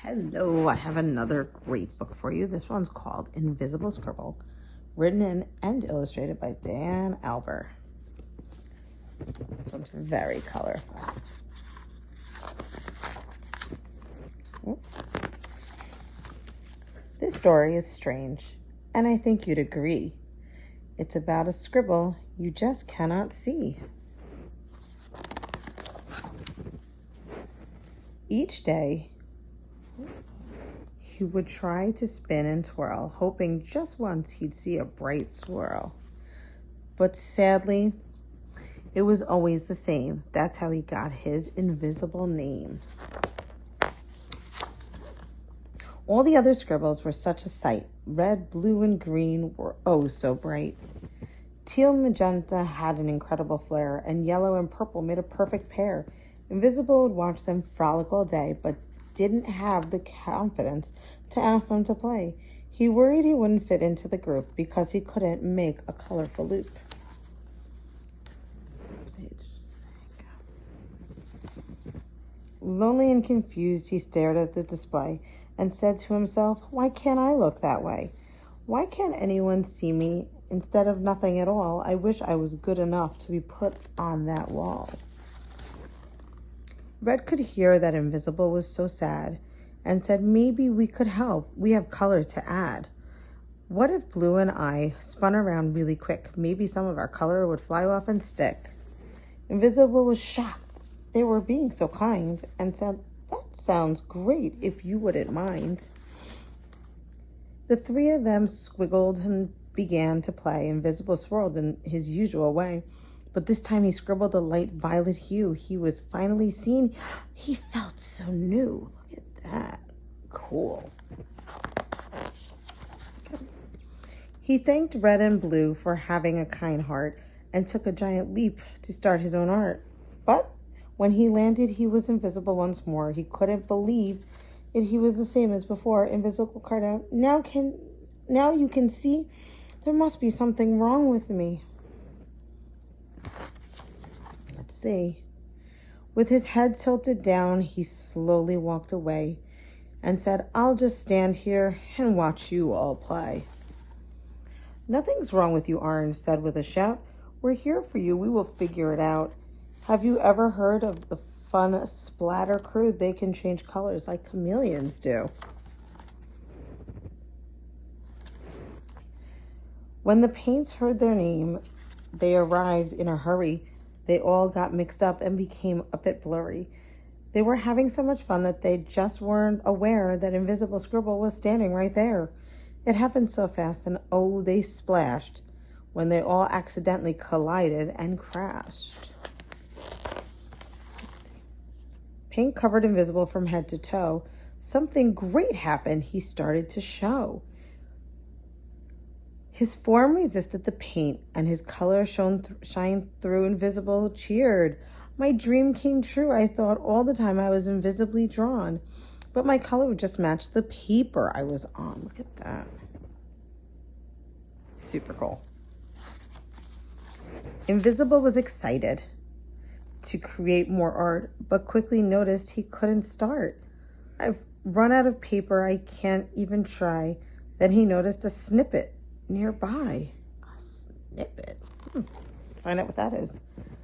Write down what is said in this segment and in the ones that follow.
Hello, I have another great book for you. This one's called Invisible Scribble, written in and illustrated by Dan Alber. This one's very colorful. This story is strange, and I think you'd agree. It's about a scribble you just cannot see. Each day, he would try to spin and twirl, hoping just once he'd see a bright swirl. But sadly, it was always the same. That's how he got his invisible name. All the other scribbles were such a sight. Red, blue, and green were oh so bright. Teal and magenta had an incredible flair, and yellow and purple made a perfect pair. Invisible would watch them frolic all day, but didn't have the confidence to ask them to play. He worried he wouldn't fit into the group because he couldn't make a colorful loop. Next page. Lonely and confused, he stared at the display and said to himself, "Why can't I look that way? Why can't anyone see me instead of nothing at all? I wish I was good enough to be put on that wall." Red could hear that Invisible was so sad and said, "Maybe we could help. We have color to add. What if Blue and I spun around really quick? Maybe some of our color would fly off and stick." Invisible was shocked. They were being so kind and said, "That sounds great if you wouldn't mind." The three of them squiggled and began to play. Invisible swirled in his usual way, but this time he scribbled a light violet hue. He was finally seen. He felt so new. Look at that. Cool. He thanked Red and Blue for having a kind heart and took a giant leap to start his own art. But when he landed, he was invisible once more. He couldn't believe it. He was the same as before. Invisible cried out, Now you can see there must be something wrong with me." Let's see. With his head tilted down, he slowly walked away and said, "I'll just stand here and watch you all play." "Nothing's wrong with you," Orange said with a shout. "We're here for you. We will figure it out. Have you ever heard of the fun splatter crew? They can change colors like chameleons do." When the Paints heard their name, they arrived in a hurry. They all got mixed up and became a bit blurry. They were having so much fun that they just weren't aware that Invisible Scribble was standing right there. It happened so fast, and oh, they splashed when they all accidentally collided and crashed. Paint covered Invisible from head to toe. Something great happened. He started to show. His form resisted the paint, and his color shined through. Invisible cheered. "My dream came true. I thought all the time I was invisibly drawn, but my color would just match the paper I was on." Look at that. Super cool. Invisible was excited to create more art, but quickly noticed he couldn't start. "I've run out of paper. I can't even try." Then he noticed a snippet nearby. A snippet. Find out what that is.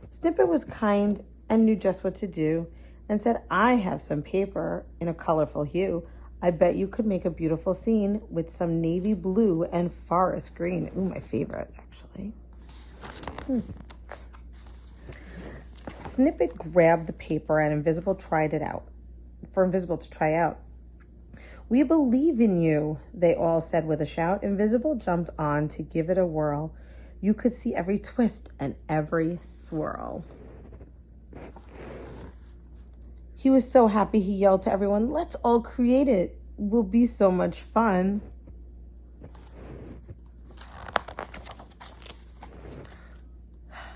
Snippet was kind and knew just what to do and said, "I have some paper in a colorful hue. I bet you could make a beautiful scene with some navy blue and forest green." Ooh, my favorite, actually. Snippet grabbed the paper and Invisible tried it out. For Invisible to try out. "We believe in you," they all said with a shout. Invisible jumped on to give it a whirl. You could see every twist and every swirl. He was so happy he yelled to everyone, "Let's all create it. Will be so much fun."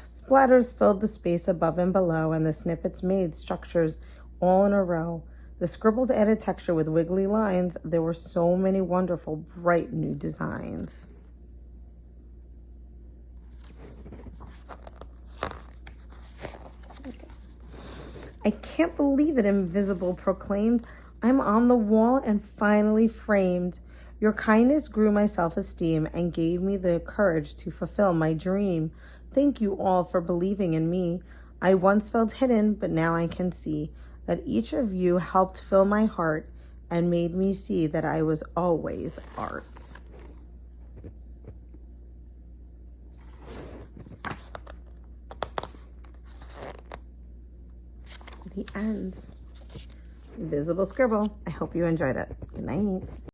Splatters filled the space above and below, and the snippets made structures all in a row. The scribbles added texture with wiggly lines. There were so many wonderful, bright new designs. "I can't believe it," Invisible proclaimed. I'm on the wall and finally framed. Your kindness grew my self-esteem and gave me the courage to fulfill my dream. Thank you all for believing in me. I once felt hidden, but now I can see that each of you helped fill my heart and made me see that I was always art. The end. Visible scribble. I hope you enjoyed it. Good night.